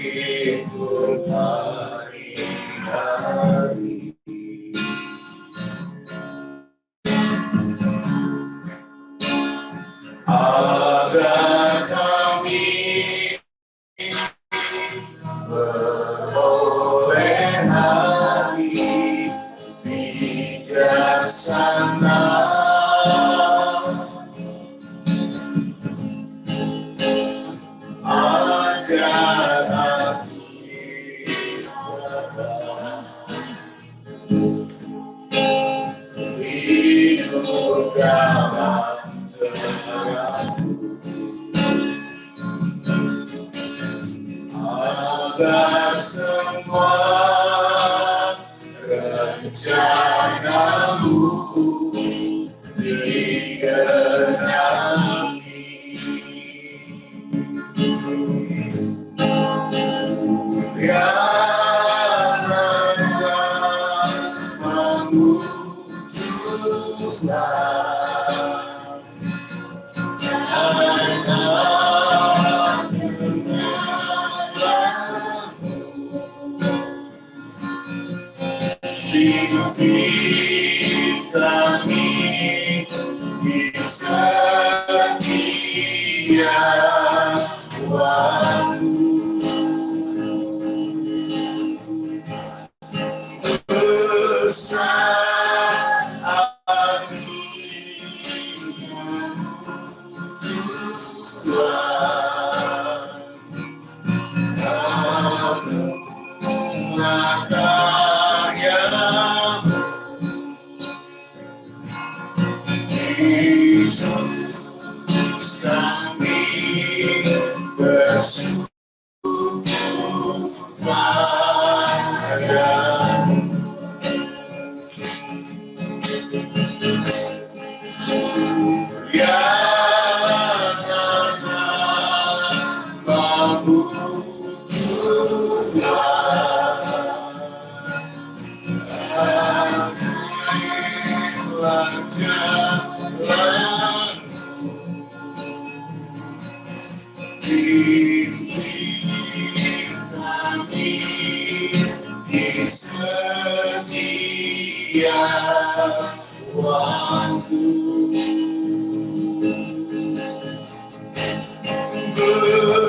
ikut hari-hari. Agar kami beroleh hati bijaksana, ajar aku hidup dalam terangmu, agar semua rencanamu digenapi. Yang akan membutuhkan hidup kami di setiap waktu. Besar arti Yesus kami bersyukur padamu. Yang membutuhkan jalan kami di setiap waktu.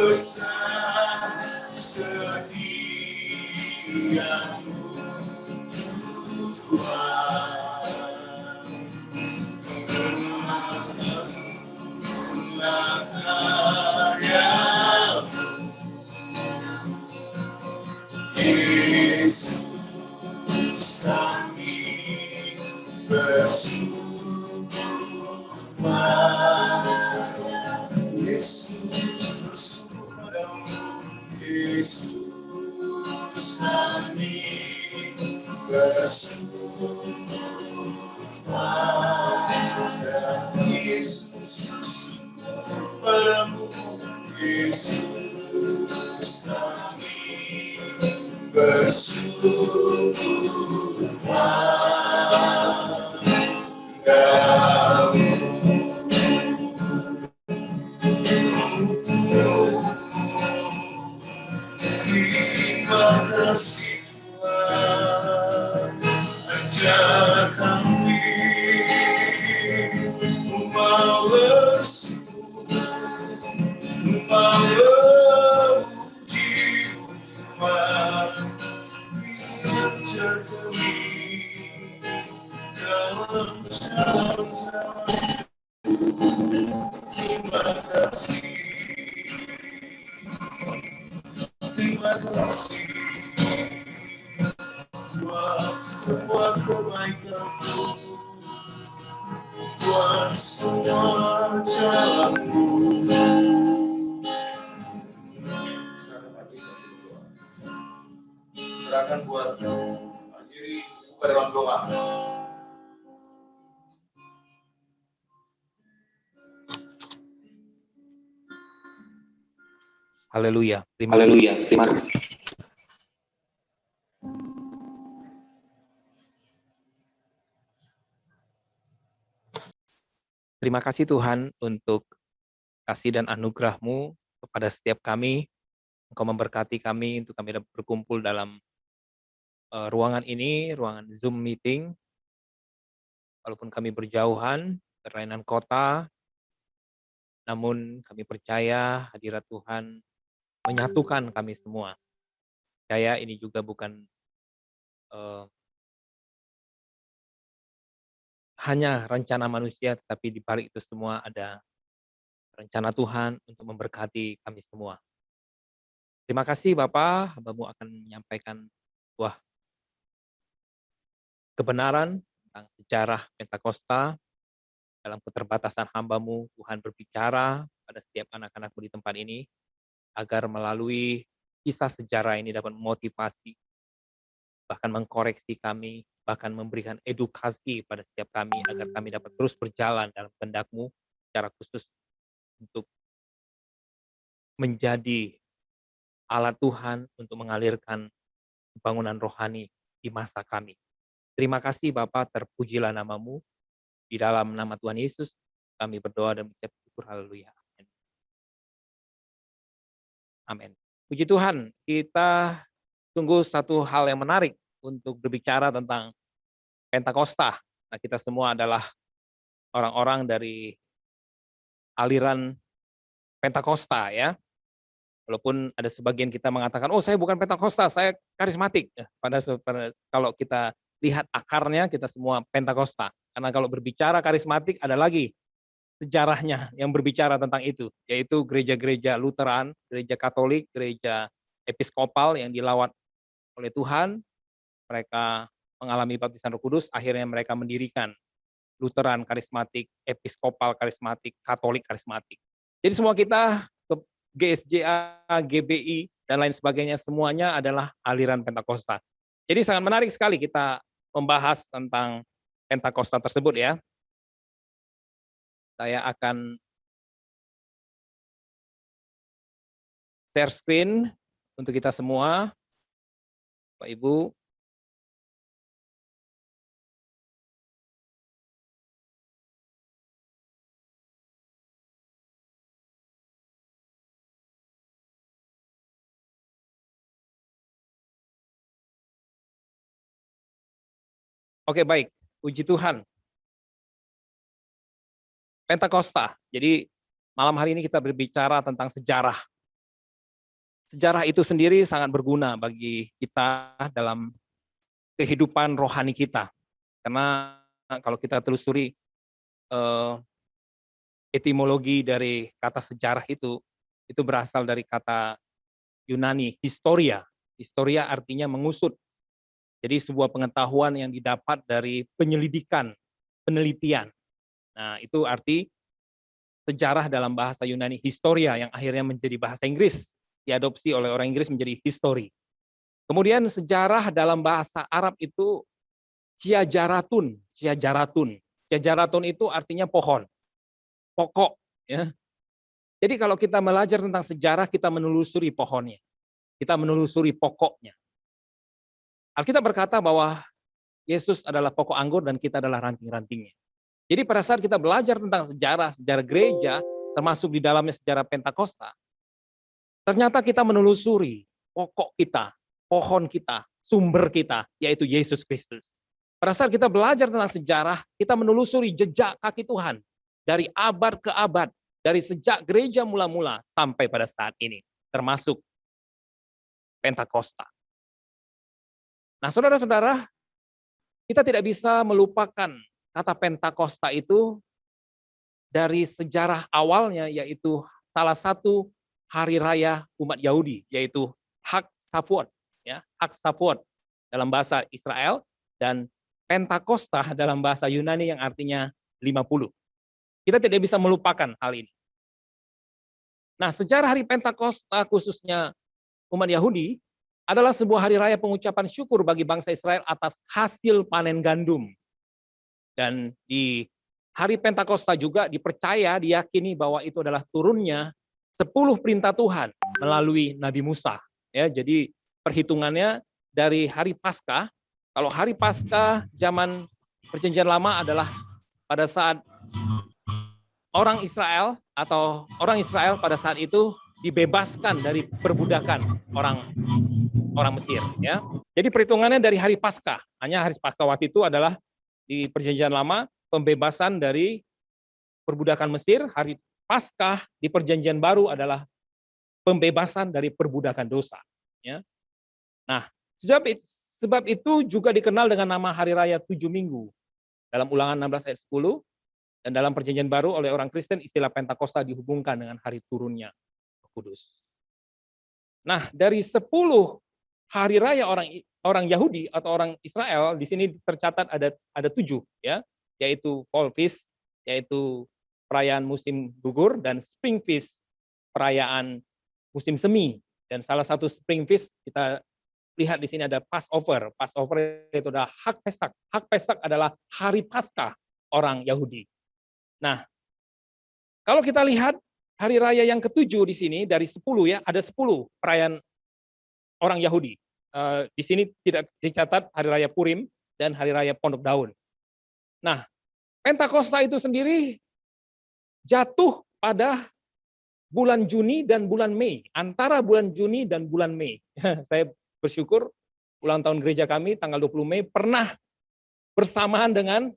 Besar setiamu Tuhan, genapilah karya-Mu. Yesus kami bersyukur padamu. Yesus bersyukur padamu. Yesus kami bersyukur padamu. Yesus bersyukur padamu. Yesus kami bersyukur padamu. Terima kasih Tuhan, ajar kami mau bersyukur, mau memuji Tuhan, ajar kami dalam jalan. Terima kasih, terima kasih buat semua kebaikan-Mu, buat semua jalan-Mu. Serahkan buat diri dalam doa. Haleluya. Terima kasih. Terima kasih Tuhan untuk kasih dan anugerah-Mu kepada setiap kami Engkau memberkati kami untuk kami dapat berkumpul dalam ruangan ini, ruangan Zoom meeting. Walaupun kami berjauhan, berlainan kota, namun kami percaya hadirat Tuhan menyatukan kami semua. Percaya ini juga bukan eh, hanya rencana manusia, tetapi di balik itu semua ada rencana Tuhan untuk memberkati kami semua. Terima kasih Bapak, hamba-Mu akan menyampaikan sebuah kebenaran tentang sejarah Pentakosta. Dalam keterbatasan hamba-Mu, Tuhan berbicara pada setiap anak-anak-Mu di tempat ini, agar melalui kisah sejarah ini dapat memotivasi, bahkan mengkoreksi kami, bahkan memberikan edukasi pada setiap kami, agar kami dapat terus berjalan dalam kehendak-Mu, secara khusus untuk menjadi alat Tuhan untuk mengalirkan pembangunan rohani di masa kami. Terima kasih Bapa, terpujilah nama-Mu. Di dalam nama Tuhan Yesus, kami berdoa dan mengucap syukur. Haleluya. Amin. Amin. Puji Tuhan, kita tunggu satu hal yang menarik untuk berbicara tentang Pentakosta. Nah, kita semua adalah orang-orang dari aliran Pentakosta ya. Walaupun ada sebagian kita mengatakan, oh saya bukan Pentakosta, saya karismatik. Kalau kita lihat akarnya, kita semua Pentakosta. Karena kalau berbicara karismatik, ada lagi sejarahnya yang berbicara tentang itu, yaitu gereja-gereja Lutheran, gereja Katolik, gereja Episkopal yang dilawat oleh Tuhan. Mereka mengalami baptisan Roh Kudus, akhirnya mereka mendirikan Lutheran karismatik, Episkopal karismatik, Katolik karismatik. Jadi semua kita, GSJA, GBI, dan lain sebagainya, semuanya adalah aliran Pentakosta. Jadi sangat menarik sekali kita membahas tentang Pentakosta tersebut ya. Saya akan share screen untuk kita semua, Bapak Ibu. Oke, baik. Puji Tuhan. Pentakosta. Jadi malam hari ini kita berbicara tentang sejarah. Sejarah itu sendiri sangat berguna bagi kita dalam kehidupan rohani kita. Karena kalau kita telusuri etimologi dari kata sejarah itu berasal dari kata Yunani, historia. Historia artinya mengusut. Jadi sebuah pengetahuan yang didapat dari penyelidikan, penelitian. Nah, itu arti sejarah dalam bahasa Yunani, historia, yang akhirnya menjadi bahasa Inggris, diadopsi oleh orang Inggris menjadi history. Kemudian sejarah dalam bahasa Arab itu syajaratun. Syajaratun itu artinya pohon, pokok. Ya. Jadi kalau kita belajar tentang sejarah, kita menelusuri pohonnya, kita menelusuri pokoknya. Alkitab berkata bahwa Yesus adalah pokok anggur dan kita adalah ranting-rantingnya. Jadi pada saat kita belajar tentang sejarah gereja, termasuk di dalamnya sejarah Pentakosta, ternyata kita menelusuri pokok kita, pohon kita, sumber kita, yaitu Yesus Kristus. Pada saat kita belajar tentang sejarah, kita menelusuri jejak kaki Tuhan dari abad ke abad, dari sejak gereja mula-mula sampai pada saat ini, termasuk Pentakosta. Nah, saudara-saudara, kita tidak bisa melupakan kata Pentakosta itu dari sejarah awalnya, yaitu salah satu hari raya umat Yahudi, yaitu Hag Shavuot, ya, Hag Shavuot dalam bahasa Israel, dan Pentakosta dalam bahasa Yunani yang artinya 50. Kita tidak bisa melupakan hal ini. Nah, sejarah hari Pentakosta khususnya umat Yahudi adalah sebuah hari raya pengucapan syukur bagi bangsa Israel atas hasil panen gandum. Dan di hari Pentakosta juga dipercaya, diyakini bahwa itu adalah turunnya 10 perintah Tuhan melalui Nabi Musa. Ya, jadi perhitungannya dari hari Paskah. Kalau hari Paskah zaman Perjanjian Lama adalah pada saat orang Israel pada saat itu dibebaskan dari perbudakan orang Mesir, ya. Jadi perhitungannya dari hari Paskah. Hanya hari Paskah waktu itu adalah di Perjanjian Lama pembebasan dari perbudakan Mesir, hari Paskah di Perjanjian Baru adalah pembebasan dari perbudakan dosa, ya. Nah, sebab itu juga dikenal dengan nama Hari Raya 7 Minggu. Dalam Ulangan 16 ayat 10 dan dalam Perjanjian Baru oleh orang Kristen istilah Pentakosta dihubungkan dengan hari turunnya Roh Kudus. Nah, dari 10 hari raya orang Yahudi atau orang Israel di sini tercatat ada 7, ya, yaitu Fall Feast, yaitu perayaan musim gugur, dan Spring Feast, perayaan musim semi. Dan salah satu Spring Feast kita lihat di sini ada Passover. Passover itu adalah Hak Pesak. Hak Pesak adalah hari Paskah orang Yahudi. Nah, kalau kita lihat hari raya yang ketujuh di sini dari 10, ya, ada 10 perayaan orang Yahudi. Di sini tidak dicatat hari raya Purim dan hari raya Pondok Daun. Nah, Pentakosta itu sendiri jatuh pada bulan Juni dan bulan Mei, antara bulan Juni dan bulan Mei. Saya bersyukur ulang tahun gereja kami tanggal 20 Mei pernah bersamaan dengan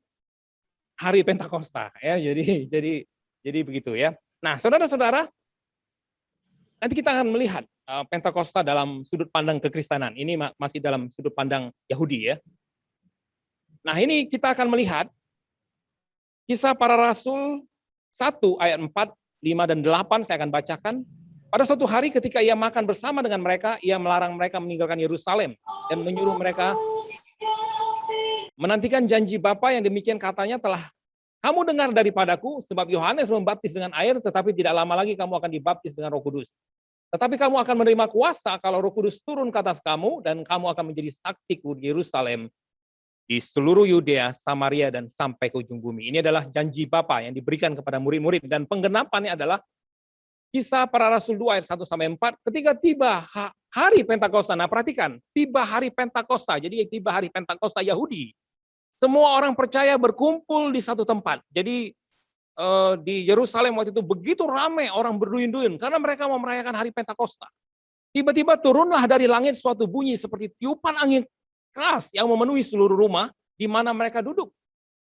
hari Pentakosta, ya. Jadi begitu, ya. Nah, saudara-saudara, nanti kita akan melihat Pentakosta dalam sudut pandang kekristenan. Ini masih dalam sudut pandang Yahudi, ya. Nah, ini kita akan melihat Kisah Para Rasul 1 ayat 4, 5 dan 8 saya akan bacakan. Pada suatu hari ketika ia makan bersama dengan mereka, ia melarang mereka meninggalkan Yerusalem dan menyuruh mereka menantikan janji Bapa yang demikian katanya telah kamu dengar daripadaku, sebab Yohanes membaptis dengan air, tetapi tidak lama lagi kamu akan dibaptis dengan Roh Kudus. Tetapi kamu akan menerima kuasa kalau Roh Kudus turun ke atas kamu, dan kamu akan menjadi saksiku di Yerusalem, di seluruh Yudea, Samaria, dan sampai ke ujung bumi. Ini adalah janji Bapa yang diberikan kepada murid-murid, dan penggenapannya adalah Kisah Para Rasul 2 ayat 1-4, ketika tiba hari Pentakosta. Nah, perhatikan, tiba hari Pentakosta, jadi tiba hari Pentakosta Yahudi. Semua orang percaya berkumpul di satu tempat. Jadi di Yerusalem waktu itu begitu ramai orang berduyun-duyun karena mereka mau merayakan hari Pentakosta. Tiba-tiba turunlah dari langit suatu bunyi seperti tiupan angin keras yang memenuhi seluruh rumah di mana mereka duduk.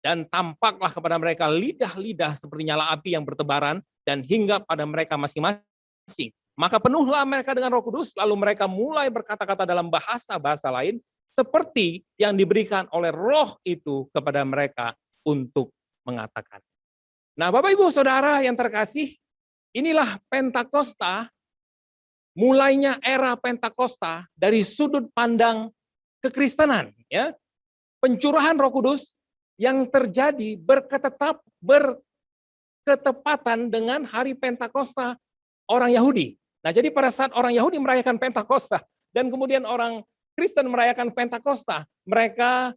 Dan tampaklah kepada mereka lidah-lidah seperti nyala api yang bertebaran dan hingga pada mereka masing-masing. Maka penuhlah mereka dengan Roh Kudus, lalu mereka mulai berkata-kata dalam bahasa-bahasa lain seperti yang diberikan oleh Roh itu kepada mereka untuk mengatakan. Nah, Bapak Ibu Saudara yang terkasih, inilah Pentakosta, mulainya era Pentakosta dari sudut pandang kekristenan, ya. Pencurahan Roh Kudus yang terjadi berketepatan dengan hari Pentakosta orang Yahudi. Nah, jadi pada saat orang Yahudi merayakan Pentakosta dan kemudian orang Kristen merayakan Pentakosta, mereka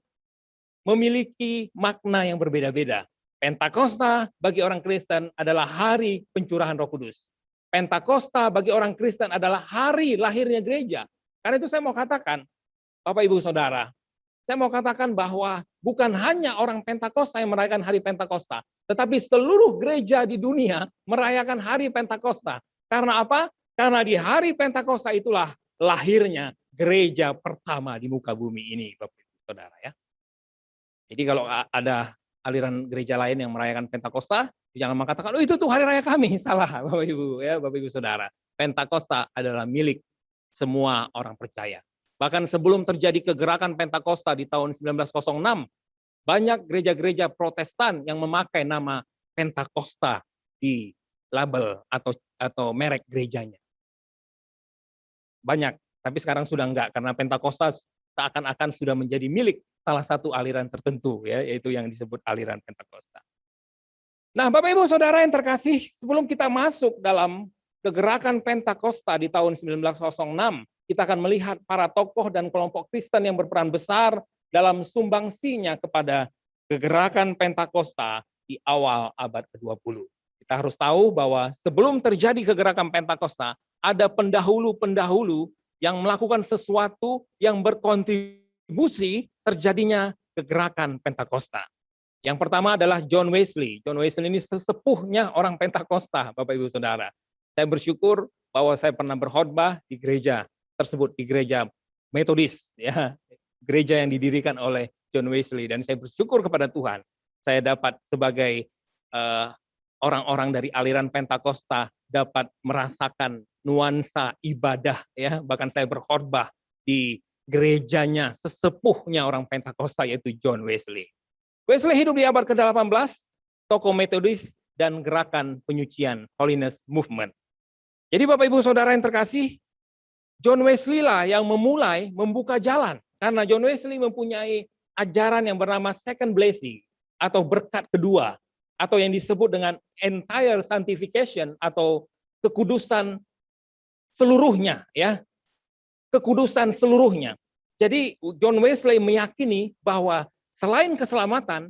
memiliki makna yang berbeda-beda. Pentakosta bagi orang Kristen adalah hari pencurahan Roh Kudus. Pentakosta bagi orang Kristen adalah hari lahirnya gereja. Karena itu saya mau katakan, Bapak Ibu Saudara, saya mau katakan bahwa bukan hanya orang Pentakosta yang merayakan hari Pentakosta, tetapi seluruh gereja di dunia merayakan hari Pentakosta. Karena apa? Karena di hari Pentakosta itulah lahirnya gereja pertama di muka bumi ini, Bapak Ibu Saudara, ya. Jadi kalau ada aliran gereja lain yang merayakan Pentakosta, jangan mengatakan, oh itu tuh hari raya kami. Salah, Bapak Ibu, ya, Bapak Ibu Saudara. Pentakosta adalah milik semua orang percaya. Bahkan sebelum terjadi kegerakan Pentakosta di tahun 1906, banyak gereja-gereja Protestan yang memakai nama Pentakosta di label atau merek gerejanya. Banyak, tapi sekarang sudah enggak, karena Pentakosta seakan-akan sudah menjadi milik salah satu aliran tertentu, ya, yaitu yang disebut aliran Pentakosta. Nah, Bapak Ibu Saudara yang terkasih, sebelum kita masuk dalam kegerakan Pentakosta di tahun 1906, kita akan melihat para tokoh dan kelompok Kristen yang berperan besar dalam sumbangsinya kepada kegerakan Pentakosta di awal abad ke-20. Kita harus tahu bahwa sebelum terjadi kegerakan Pentakosta, ada pendahulu-pendahulu yang melakukan sesuatu yang berkontribusi terjadinya kegerakan Pentakosta. Yang pertama adalah John Wesley. John Wesley ini sesepuhnya orang Pentakosta, Bapak Ibu Saudara. Saya bersyukur bahwa saya pernah berkhotbah di gereja tersebut, di gereja Metodis, ya, gereja yang didirikan oleh John Wesley, dan saya bersyukur kepada Tuhan, saya dapat sebagai orang-orang dari aliran Pentakosta dapat merasakan nuansa ibadah, ya, bahkan saya berkhotbah di gerejanya sesepuhnya orang Pentakosta, yaitu John Wesley. Wesley hidup di abad ke-18, tokoh Metodis dan gerakan penyucian Holiness Movement. Jadi Bapak Ibu Saudara yang terkasih, John Wesley lah yang membuka jalan, karena John Wesley mempunyai ajaran yang bernama second blessing atau berkat kedua, atau yang disebut dengan entire sanctification atau kekudusan seluruhnya, ya. Kekudusan seluruhnya. Jadi John Wesley meyakini bahwa selain keselamatan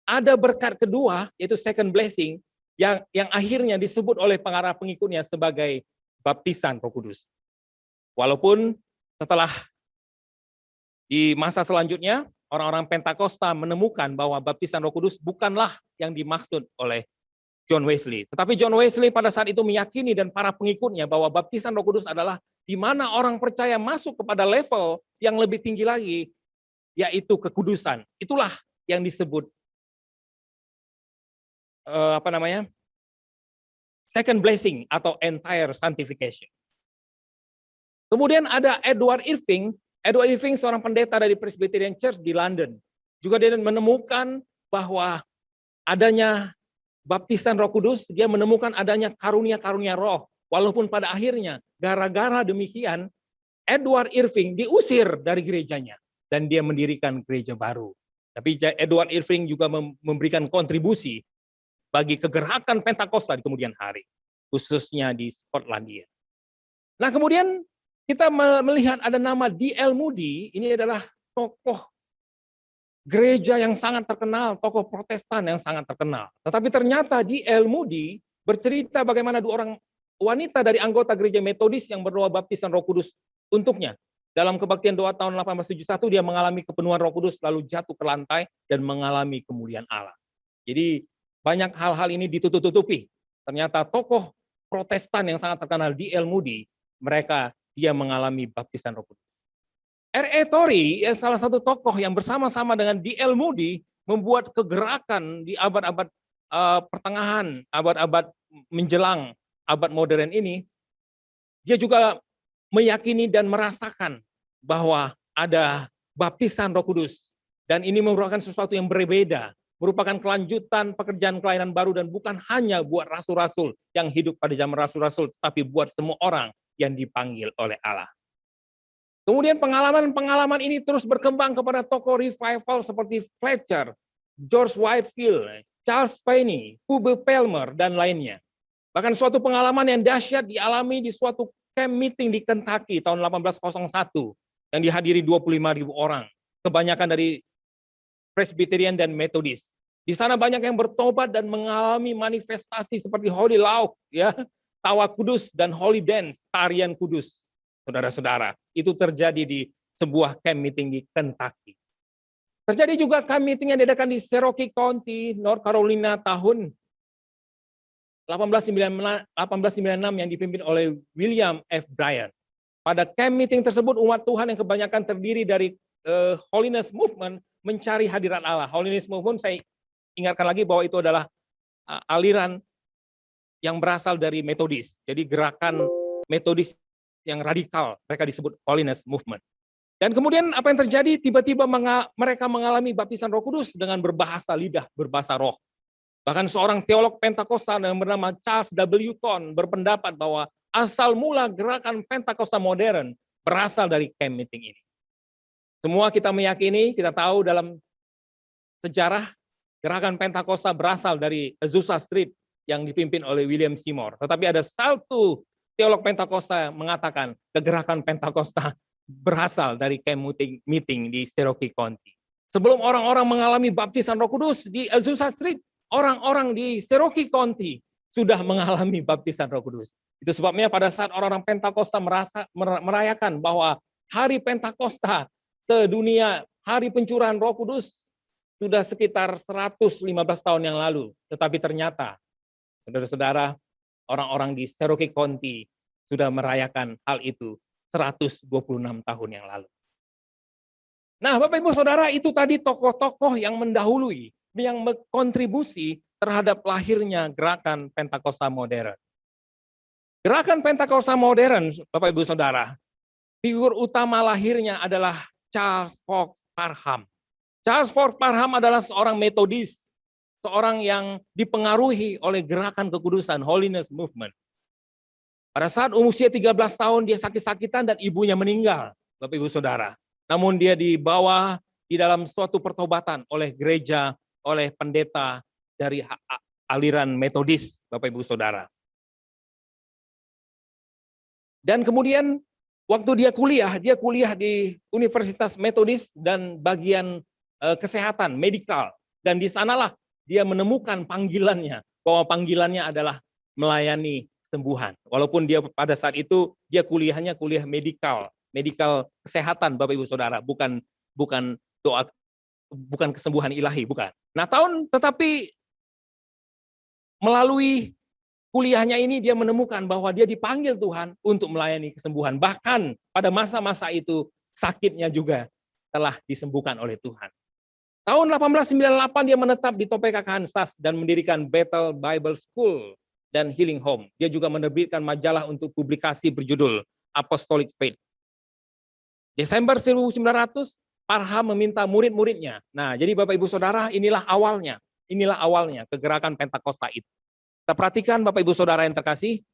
ada berkat kedua, yaitu second blessing, yang akhirnya disebut oleh para pengikutnya sebagai baptisan Roh Kudus. Walaupun setelah di masa selanjutnya orang-orang Pentakosta menemukan bahwa baptisan Roh Kudus bukanlah yang dimaksud oleh John Wesley. Tetapi John Wesley pada saat itu meyakini dan para pengikutnya bahwa baptisan Roh Kudus adalah di mana orang percaya masuk kepada level yang lebih tinggi lagi, yaitu kekudusan. Itulah yang disebut second blessing atau entire sanctification. Kemudian ada Edward Irving. Edward Irving seorang pendeta dari Presbyterian Church di London. Juga dia menemukan bahwa adanya baptisan Roh Kudus, dia menemukan adanya karunia-karunia roh. Walaupun pada akhirnya gara-gara demikian Edward Irving diusir dari gerejanya dan dia mendirikan gereja baru. Tapi Edward Irving juga memberikan kontribusi bagi kegerakan Pentakosta di kemudian hari, khususnya di Skotlandia. Nah, kemudian kita melihat ada nama D.L. Moody. Ini adalah tokoh gereja yang sangat terkenal, tokoh Protestan yang sangat terkenal. Tetapi ternyata D.L. Moody bercerita bagaimana dua orang wanita dari anggota gereja Metodis yang berdoa baptisan Roh Kudus untuknya. Dalam kebaktian doa tahun 1871 dia mengalami kepenuhan Roh Kudus lalu jatuh ke lantai dan mengalami kemuliaan Allah. Jadi banyak hal-hal ini ditutup-tutupi. Ternyata tokoh Protestan yang sangat terkenal D.L. Moody, dia mengalami baptisan Roh Kudus. R.A. Torrey salah satu tokoh yang bersama-sama dengan D.L. Moody membuat kegerakan di abad-abad pertengahan, abad-abad menjelang abad modern ini. Dia juga meyakini dan merasakan bahwa ada baptisan Roh Kudus. Dan ini merupakan sesuatu yang berbeda, merupakan kelanjutan pekerjaan pelayanan baru dan bukan hanya buat rasul-rasul yang hidup pada zaman rasul-rasul, tapi buat semua orang yang dipanggil oleh Allah. Kemudian pengalaman-pengalaman ini terus berkembang kepada tokoh revival seperti Fletcher, George Whitefield, Charles Finney, Hubert Palmer, dan lainnya. Bahkan suatu pengalaman yang dahsyat dialami di suatu camp meeting di Kentucky tahun 1801 yang dihadiri 25.000 orang, kebanyakan dari Presbyterian dan Methodist. Di sana banyak yang bertobat dan mengalami manifestasi seperti Holy Laugh, ya, tawa kudus, dan Holy Dance, tarian kudus. Saudara-saudara, itu terjadi di sebuah camp meeting di Kentucky. Terjadi juga camp meeting yang diadakan di Cherokee County, North Carolina tahun 1896 yang dipimpin oleh William F. Bryan. Pada camp meeting tersebut umat Tuhan yang kebanyakan terdiri dari Holiness Movement mencari hadirat Allah. Holiness Movement saya ingatkan lagi bahwa itu adalah aliran yang berasal dari Metodis. Jadi gerakan Metodis yang radikal, mereka disebut Holiness Movement. Dan kemudian apa yang terjadi? Tiba-tiba mereka mengalami baptisan Roh Kudus dengan berbahasa lidah, berbahasa roh. Bahkan seorang teolog Pentakosta yang bernama Charles W. Thorne berpendapat bahwa asal mula gerakan Pentakosta modern berasal dari camp meeting ini. Semua kita meyakini, kita tahu dalam sejarah gerakan Pentakosta berasal dari Azusa Street yang dipimpin oleh William Seymour. Tetapi ada satu teolog Pentakosta yang mengatakan kegerakan Pentakosta berasal dari camp meeting di Cherokee County. Sebelum orang-orang mengalami baptisan Roh Kudus di Azusa Street, orang-orang di Cherokee County sudah mengalami baptisan Roh Kudus. Itu sebabnya pada saat orang-orang Pentakosta merayakan bahwa hari Pentakosta sedunia, hari pencurahan Roh Kudus, sudah sekitar 115 tahun yang lalu. Tetapi ternyata, saudara-saudara, orang-orang di Cherokee County sudah merayakan hal itu 126 tahun yang lalu. Nah, Bapak Ibu Saudara, itu tadi tokoh-tokoh yang mendahului, yang berkontribusi terhadap lahirnya gerakan Pentakosta modern. Gerakan Pentakosta modern, Bapak Ibu Saudara, figur utama lahirnya adalah Charles Fox Parham. Charles Fox Parham adalah seorang Metodis, seorang yang dipengaruhi oleh gerakan kekudusan, Holiness Movement. Pada saat usia 13 tahun dia sakit-sakitan dan ibunya meninggal, Bapak Ibu Saudara. Namun dia dibawa di dalam suatu pertobatan oleh gereja, oleh pendeta dari aliran Metodis, Bapak Ibu Saudara. Dan kemudian waktu dia kuliah di Universitas Metodis dan bagian kesehatan, medikal. Dan di sanalah dia menemukan panggilannya, bahwa panggilannya adalah melayani kesembuhan. Walaupun dia pada saat itu dia kuliahnya kuliah medikal kesehatan, Bapak Ibu Saudara, bukan doa, bukan kesembuhan ilahi, bukan. Nah, tetapi melalui kuliahnya ini dia menemukan bahwa dia dipanggil Tuhan untuk melayani kesembuhan. Bahkan pada masa-masa itu sakitnya juga telah disembuhkan oleh Tuhan. Tahun 1898 dia menetap di Topeka, Kansas dan mendirikan Bethel Bible School dan Healing Home. Dia juga menerbitkan majalah untuk publikasi berjudul Apostolic Faith. Desember 1900, Parham meminta murid-muridnya. Nah, jadi Bapak Ibu Saudara, inilah awalnya kegerakan Pentakosta itu. Kita perhatikan Bapak Ibu Saudara yang terkasih.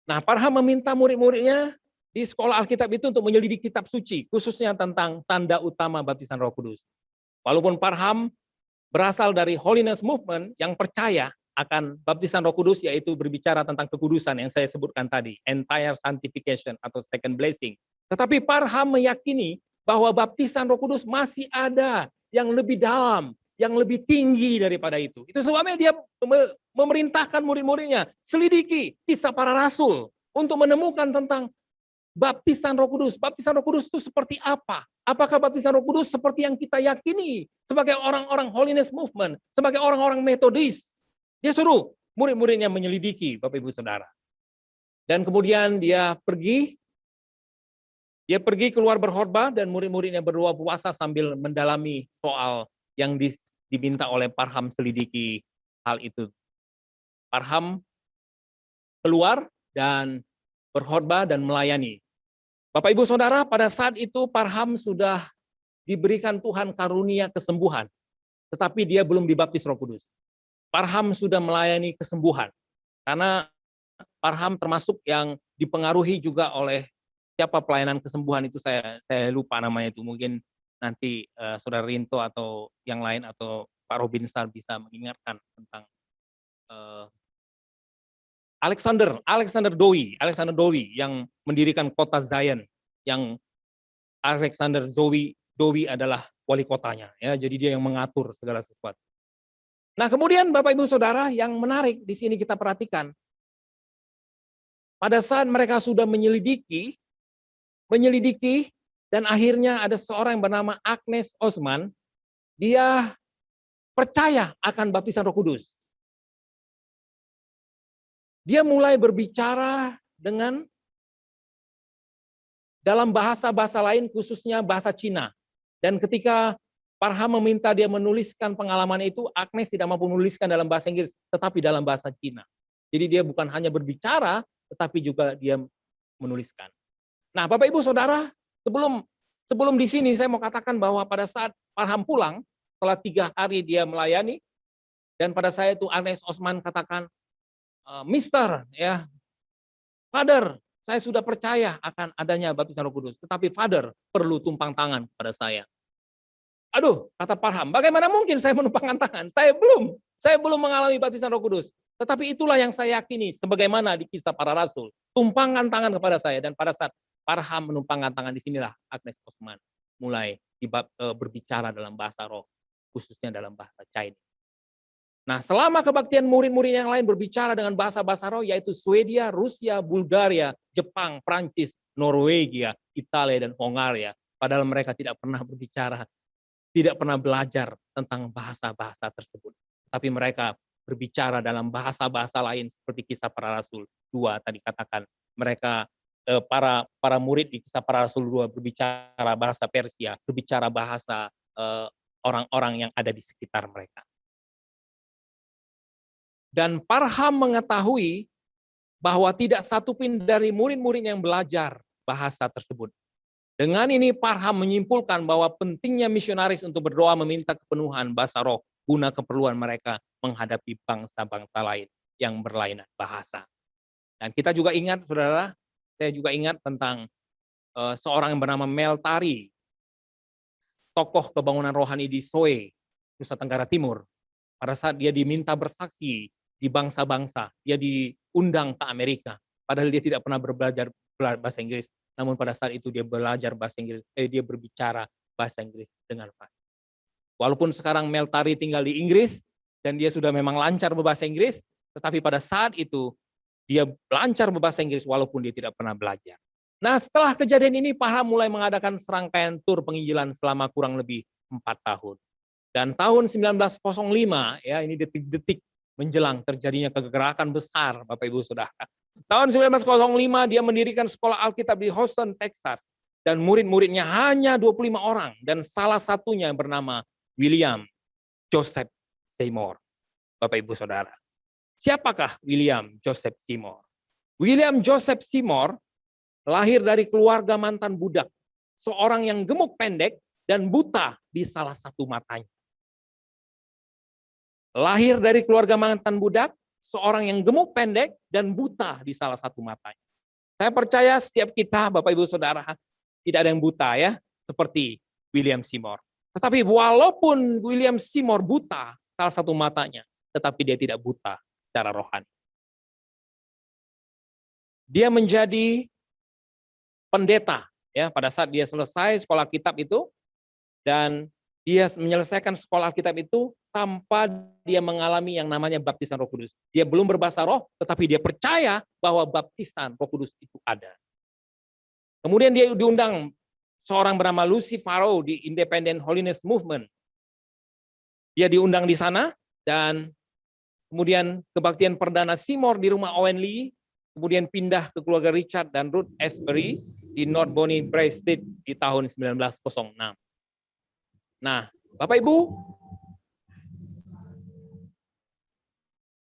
Nah, Parham meminta murid-muridnya di sekolah Alkitab itu untuk menyelidiki kitab suci, khususnya tentang tanda utama baptisan Roh Kudus. Walaupun Parham berasal dari Holiness Movement yang percaya akan baptisan Roh Kudus, yaitu berbicara tentang kekudusan yang saya sebutkan tadi, entire sanctification atau second blessing. Tetapi Parham meyakini bahwa baptisan Roh Kudus masih ada yang lebih dalam, yang lebih tinggi daripada itu. Itu sebabnya dia memerintahkan murid-muridnya selidiki kisah para rasul untuk menemukan tentang baptisan Roh Kudus. Baptisan Roh Kudus itu seperti apa? Apakah baptisan Roh Kudus seperti yang kita yakini sebagai orang-orang Holiness Movement, sebagai orang-orang Metodis? Dia suruh murid-muridnya menyelidiki, Bapak Ibu Saudara. Dan kemudian dia pergi keluar berkhotbah dan murid-muridnya berdoa puasa sambil mendalami soal yang diminta oleh Parham selidiki hal itu. Parham keluar dan berkhotbah dan melayani. Bapak Ibu Saudara, pada saat itu Parham sudah diberikan Tuhan karunia kesembuhan, tetapi dia belum dibaptis Roh Kudus. Parham sudah melayani kesembuhan, karena Parham termasuk yang dipengaruhi juga oleh siapa pelayanan kesembuhan itu, saya lupa namanya itu, mungkin nanti Saudara Rinto atau yang lain atau Pak Robinsar bisa mengingatkan tentang Alexander Dowie yang mendirikan kota Zion, yang Alexander Dowie adalah wali kotanya, ya, jadi dia yang mengatur segala sesuatu. Nah, kemudian Bapak Ibu Saudara, yang menarik di sini kita perhatikan, pada saat mereka sudah menyelidiki dan akhirnya ada seorang yang bernama Agnes Osman, dia percaya akan baptisan Roh Kudus. Dia mulai berbicara dalam bahasa-bahasa lain, khususnya bahasa Cina. Dan ketika Parham meminta dia menuliskan pengalaman itu, Agnes tidak mampu menuliskan dalam bahasa Inggris, tetapi dalam bahasa Cina. Jadi dia bukan hanya berbicara, tetapi juga dia menuliskan. Nah, Bapak Ibu Saudara, sebelum di sini saya mau katakan bahwa pada saat Parham pulang, setelah 3 hari dia melayani, dan pada saya itu Agnes Osman katakan, Mister, ya, Father, saya sudah percaya akan adanya baptisan Roh Kudus, tetapi Father perlu tumpang tangan pada saya. Aduh, kata Parham, bagaimana mungkin saya menumpangkan tangan? Saya belum mengalami baptisan Roh Kudus. Tetapi itulah yang saya yakini, sebagaimana di kisah para rasul. Tumpangkan tangan kepada saya, dan pada saat Parham menumpangkan tangan, disinilah Agnes Osman mulai berbicara dalam bahasa roh, khususnya dalam bahasa Chinese. Nah, selama kebaktian murid-murid yang lain berbicara dengan bahasa-bahasa roh, yaitu Swedia, Rusia, Bulgaria, Jepang, Prancis, Norwegia, Italia, dan Hongaria. Padahal mereka tidak pernah berbicara, tidak pernah belajar tentang bahasa-bahasa tersebut. Tapi mereka berbicara dalam bahasa-bahasa lain seperti Kisah Para Rasul 2 tadi katakan. Mereka para murid di Kisah Para Rasul 2 berbicara bahasa Persia, berbicara bahasa orang-orang yang ada di sekitar mereka. Dan Parham mengetahui bahwa tidak satu pun dari murid-murid yang belajar bahasa tersebut. Dengan ini Parham menyimpulkan bahwa pentingnya misionaris untuk berdoa meminta kepenuhan bahasa roh guna keperluan mereka menghadapi bangsa-bangsa lain yang berlainan bahasa. Dan kita juga ingat, saudara, saya juga ingat tentang seorang yang bernama Meltari, tokoh kebangunan rohani di Soe, Nusa Tenggara Timur. Pada saat dia diminta bersaksi di bangsa-bangsa, dia diundang ke Amerika, padahal dia tidak pernah belajar bahasa Inggris. Namun pada saat itu dia belajar bahasa Inggris, dia berbicara bahasa Inggris dengan fasih. Walaupun sekarang Meltari tinggal di Inggris dan dia sudah memang lancar berbahasa Inggris, tetapi pada saat itu dia lancar berbahasa Inggris walaupun dia tidak pernah belajar. Nah, setelah kejadian ini, Parham mulai mengadakan serangkaian tur penginjilan selama kurang lebih 4 tahun. Dan tahun 1905, ya ini detik-detik menjelang terjadinya kegerakan besar, Bapak Ibu Saudara. Tahun 1905 dia mendirikan sekolah Alkitab di Houston, Texas. Dan murid-muridnya hanya 25 orang. Dan salah satunya bernama William Joseph Seymour, Bapak Ibu Saudara. Siapakah William Joseph Seymour? William Joseph Seymour lahir dari keluarga mantan budak. Seorang yang gemuk pendek dan buta di salah satu matanya. Lahir dari keluarga mantan budak, seorang yang gemuk pendek dan buta di salah satu matanya. Saya percaya setiap kita, Bapak Ibu Saudara, tidak ada yang buta ya, seperti William Seymour. Tetapi walaupun William Seymour buta salah satu matanya, tetapi dia tidak buta secara rohani. Dia menjadi pendeta ya pada saat dia selesai sekolah kitab itu, dan dia menyelesaikan sekolah Alkitab itu tanpa dia mengalami yang namanya baptisan Roh Kudus. Dia belum berbahasa roh, tetapi dia percaya bahwa baptisan Roh Kudus itu ada. Kemudian dia diundang seorang bernama Lucy Farrow di Independent Holiness Movement. Dia diundang di sana, dan kemudian kebaktian perdana Seymour di rumah Owen Lee, kemudian pindah ke keluarga Richard dan Ruth Asbury di North Bonnie Brae Street di tahun 1906. Nah, Bapak Ibu,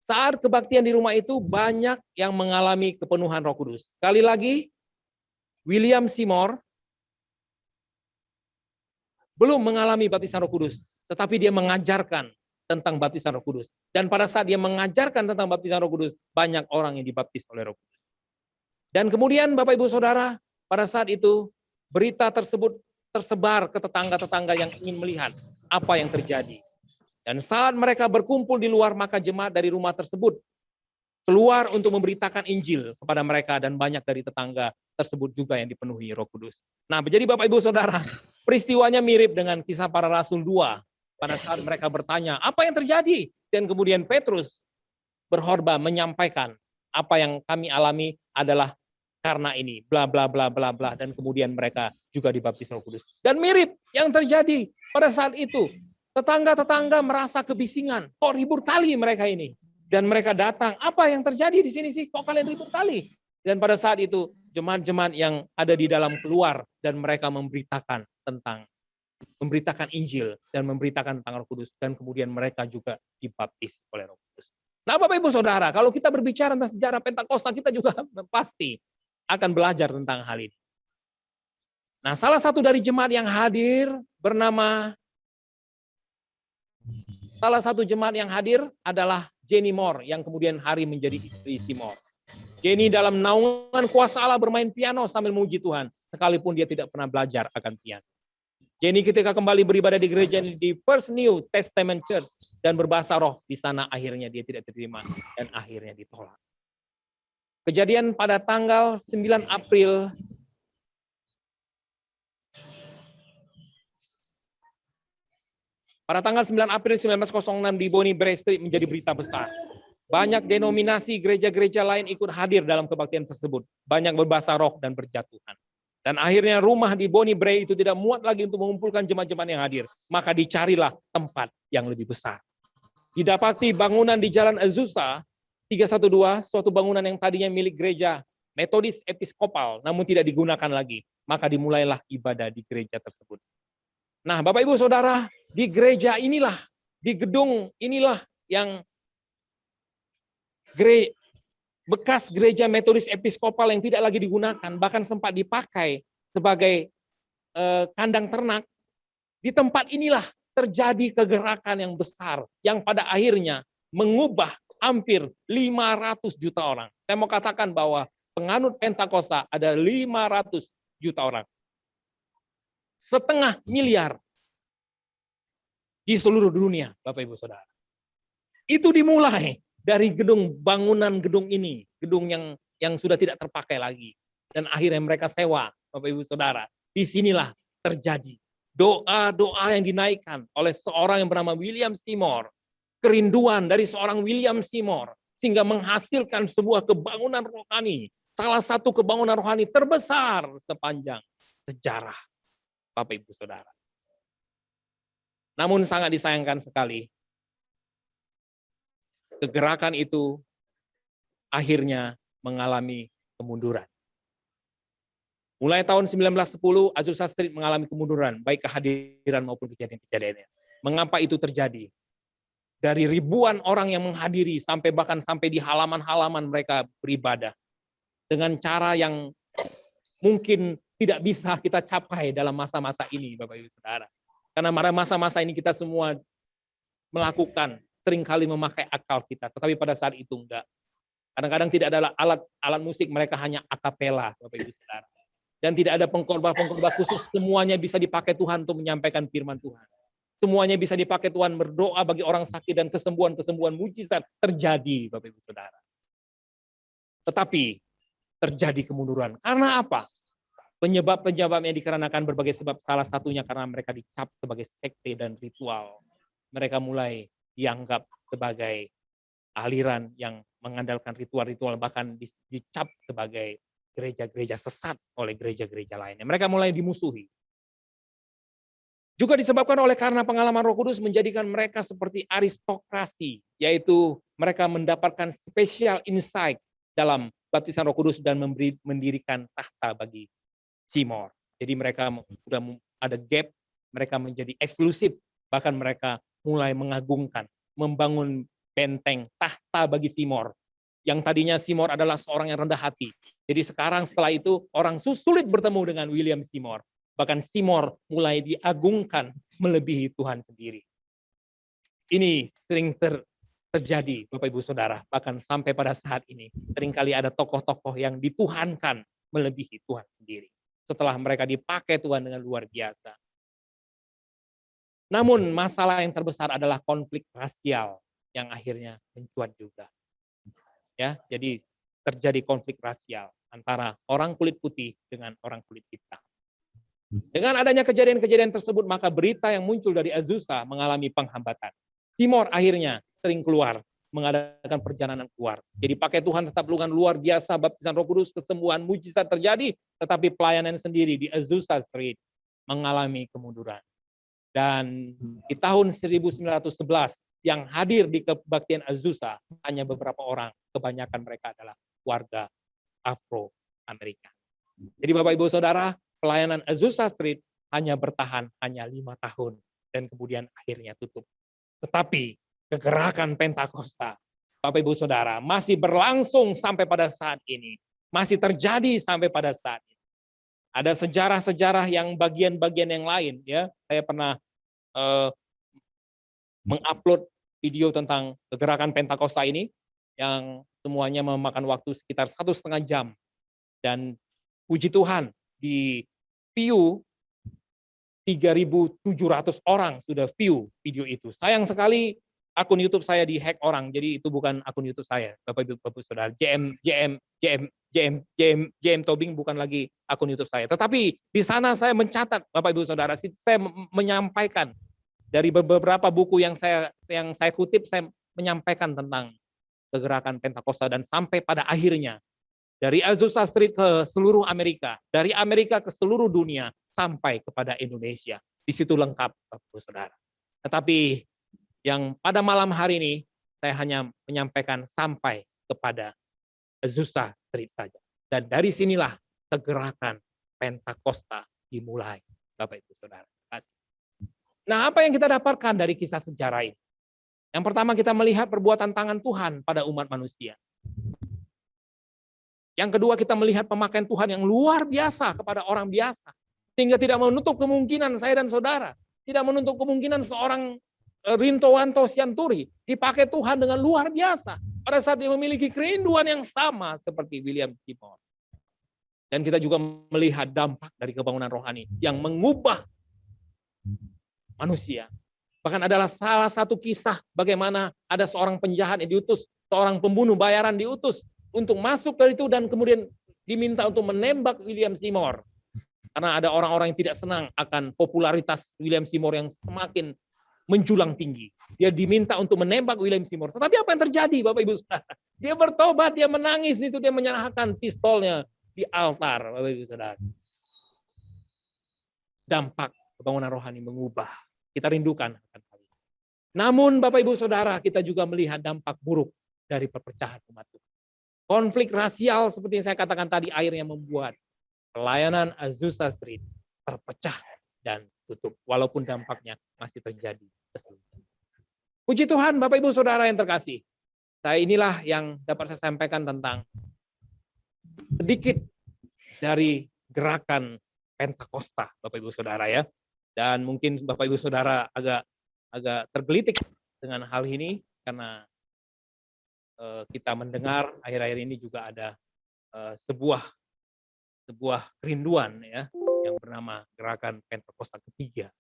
saat kebaktian di rumah itu banyak yang mengalami kepenuhan Roh Kudus. Sekali lagi, William Seymour belum mengalami baptisan Roh Kudus, tetapi dia mengajarkan tentang baptisan Roh Kudus. Dan pada saat dia mengajarkan tentang baptisan Roh Kudus, banyak orang yang dibaptis oleh Roh Kudus. Dan kemudian Bapak Ibu Saudara, pada saat itu berita tersebut tersebar ke tetangga-tetangga yang ingin melihat apa yang terjadi. Dan saat mereka berkumpul di luar, maka jemaat dari rumah tersebut keluar untuk memberitakan Injil kepada mereka, dan banyak dari tetangga tersebut juga yang dipenuhi Roh Kudus. Nah, jadi Bapak Ibu Saudara, peristiwanya mirip dengan Kisah Para Rasul 2. Pada saat mereka bertanya, apa yang terjadi? Dan kemudian Petrus berkhotbah menyampaikan, apa yang kami alami adalah karena ini, bla bla bla bla bla, dan kemudian mereka juga dibaptis Roh Kudus. Dan mirip yang terjadi pada saat itu, tetangga-tetangga merasa kebisingan, kok ribut kali mereka ini. Dan mereka datang, apa yang terjadi di sini sih, kok kalian ribut kali? Dan pada saat itu jemaat-jemaat yang ada di dalam keluar, dan mereka memberitakan Injil dan memberitakan tentang Roh Kudus, dan kemudian mereka juga dibaptis oleh Roh Kudus. Nah, Bapak Ibu Saudara, kalau kita berbicara tentang sejarah Pentakosta, kita juga pasti akan belajar tentang hal ini. Nah, salah satu dari jemaat yang hadir adalah Jenny Moore, yang kemudian hari menjadi istri Seymour. Jenny dalam naungan kuasa Allah bermain piano sambil memuji Tuhan, sekalipun dia tidak pernah belajar akan piano. Jenny ketika kembali beribadah di gereja di First New Testament Church dan berbahasa roh, di sana akhirnya dia tidak diterima dan akhirnya ditolak. Kejadian pada tanggal 9 April Pada tanggal 9 April 1906 di Bonnie Brae Street menjadi berita besar. Banyak denominasi gereja-gereja lain ikut hadir dalam kebaktian tersebut. Banyak berbahasa roh dan berjatuhan. Dan akhirnya rumah di Bonnie Brae itu tidak muat lagi untuk mengumpulkan jemaat-jemaat yang hadir. Maka dicarilah tempat yang lebih besar. Didapati bangunan di Jalan Azusa 312, suatu bangunan yang tadinya milik gereja Metodis Episkopal, namun tidak digunakan lagi. Maka dimulailah ibadah di gereja tersebut. Nah, Bapak Ibu Saudara, di gereja inilah, di gedung inilah yang bekas gereja Metodis Episkopal yang tidak lagi digunakan, bahkan sempat dipakai sebagai kandang ternak. Di tempat inilah terjadi kegerakan yang besar, yang pada akhirnya mengubah hampir 500 juta orang. Saya mau katakan bahwa penganut Pentakosta ada 500 juta orang. 500 miliar di seluruh dunia, Bapak Ibu Saudara. Itu dimulai dari bangunan gedung ini, gedung yang sudah tidak terpakai lagi. Dan akhirnya mereka sewa, Bapak Ibu Saudara. Disinilah terjadi doa-doa yang dinaikkan oleh seorang yang bernama William Seymour. Kerinduan dari seorang William Seymour, sehingga menghasilkan sebuah kebangunan rohani. Salah satu kebangunan rohani terbesar sepanjang sejarah, Bapak Ibu Saudara. Namun sangat disayangkan sekali, kegerakan itu akhirnya mengalami kemunduran. Mulai tahun 1910, Azusa Street mengalami kemunduran, baik kehadiran maupun kejadian-kejadiannya. Mengapa itu terjadi? Dari ribuan orang yang menghadiri, bahkan sampai di halaman-halaman mereka beribadah. Dengan cara yang mungkin tidak bisa kita capai dalam masa-masa ini, Bapak Ibu Saudara. Karena pada masa-masa ini kita semua melakukan, seringkali memakai akal kita, tetapi pada saat itu enggak. Kadang-kadang tidak ada alat musik, mereka hanya akapela, Bapak Ibu Saudara. Dan tidak ada pengkhotbah khusus, semuanya bisa dipakai Tuhan untuk menyampaikan firman Tuhan. Semuanya bisa dipakai Tuhan berdoa bagi orang sakit dan kesembuhan-kesembuhan mujizat terjadi, Bapak Ibu Saudara. Tetapi terjadi kemunduran. Karena apa? Penyebab-penyebabnya dikarenakan berbagai sebab, salah satunya karena mereka dicap sebagai sekte dan ritual. Mereka mulai dianggap sebagai aliran yang mengandalkan ritual-ritual, bahkan dicap sebagai gereja-gereja sesat oleh gereja-gereja lainnya. Mereka mulai dimusuhi. Juga disebabkan karena pengalaman Roh Kudus menjadikan mereka seperti aristokrasi, yaitu mereka mendapatkan special insight dalam baptisan Roh Kudus dan mendirikan tahta bagi Seymour. Jadi mereka sudah ada gap, mereka menjadi eksklusif, bahkan mereka mulai mengagungkan, membangun benteng tahta bagi Seymour. Yang tadinya Seymour adalah seorang yang rendah hati. Jadi sekarang setelah itu orang sulit bertemu dengan William Seymour. Bahkan Seymour mulai diagungkan melebihi Tuhan sendiri. Ini sering terjadi, Bapak Ibu Saudara. Bahkan sampai pada saat ini, seringkali ada tokoh-tokoh yang dituhankan melebihi Tuhan sendiri. Setelah mereka dipakai Tuhan dengan luar biasa. Namun masalah yang terbesar adalah konflik rasial yang akhirnya mencuat juga. Ya, jadi terjadi konflik rasial antara orang kulit putih dengan orang kulit hitam. Dengan adanya kejadian-kejadian tersebut, maka berita yang muncul dari Azusa mengalami penghambatan. Seymour akhirnya sering keluar, mengadakan perjalanan keluar. Jadi pakai Tuhan tetap luar biasa, baptisan Roh Kudus, kesembuhan, mujizat terjadi, tetapi pelayanan sendiri di Azusa Street mengalami kemunduran. Dan di tahun 1911, yang hadir di kebaktian Azusa hanya beberapa orang, kebanyakan mereka adalah warga Afro-Amerika. Jadi Bapak Ibu Saudara, pelayanan Azusa Street hanya bertahan 5 tahun dan kemudian akhirnya tutup. Tetapi kegerakan Pentakosta, Bapak Ibu Saudara, masih berlangsung sampai pada saat ini. Masih terjadi sampai pada saat ini. Ada sejarah-sejarah yang bagian-bagian yang lain, ya. Saya pernah mengupload video tentang kegerakan Pentakosta ini yang semuanya memakan waktu sekitar 1,5 jam. Dan puji Tuhan, di view 3.700 orang sudah view video itu. Sayang sekali akun YouTube saya dihack orang, jadi itu bukan akun YouTube saya, Bapak Ibu Saudara. JM Tobing bukan lagi akun YouTube saya. Tetapi di sana saya mencatat, Bapak Ibu Saudara, saya menyampaikan Dari beberapa buku yang saya kutip, saya menyampaikan tentang kegerakan Pentakosta dan sampai pada akhirnya dari Azusa Street ke seluruh Amerika, dari Amerika ke seluruh dunia sampai kepada Indonesia. Di situ lengkap, Bapak Saudara. Tetapi yang pada malam hari ini saya hanya menyampaikan sampai kepada Azusa Street saja. Dan dari sinilah kegerakan Pentakosta dimulai, Bapak Ibu Saudara. Nah, apa yang kita dapatkan dari kisah sejarah ini? Yang pertama, kita melihat perbuatan tangan Tuhan pada umat manusia. Yang kedua, kita melihat pemakaian Tuhan yang luar biasa kepada orang biasa. Sehingga tidak menutup kemungkinan saya dan saudara. Tidak menutup kemungkinan seorang Rintowanto Sianturi dipakai Tuhan dengan luar biasa. Pada saat dia memiliki kerinduan yang sama seperti William Seymour. Dan kita juga melihat dampak dari kebangunan rohani yang mengubah manusia. Bahkan adalah salah satu kisah bagaimana ada seorang penjahat yang diutus, seorang pembunuh bayaran diutus untuk masuk dari itu dan kemudian diminta untuk menembak William Seymour. Karena ada orang-orang yang tidak senang akan popularitas William Seymour yang semakin menjulang tinggi. Dia diminta untuk menembak William Seymour. Tetapi apa yang terjadi, Bapak Ibu Saudara? Dia bertobat, dia menangis, itu dia menyerahkan pistolnya di altar, Bapak Ibu Saudara. Dampak kebangunan rohani mengubah. Kita rindukan akan hal ini. Namun Bapak Ibu Saudara, kita juga melihat dampak buruk dari perpecahan umat Tuhan. Konflik rasial seperti yang saya katakan tadi akhirnya membuat pelayanan Azusa Street terpecah dan tutup. Walaupun dampaknya masih terjadi. Puji Tuhan Bapak Ibu Saudara yang terkasih. Inilah yang dapat saya sampaikan tentang sedikit dari gerakan Pentakosta Bapak Ibu Saudara ya. Dan mungkin Bapak Ibu Saudara agak tergelitik dengan hal ini karena kita mendengar akhir-akhir ini juga ada sebuah kerinduan ya yang bernama gerakan Pentakosta ketiga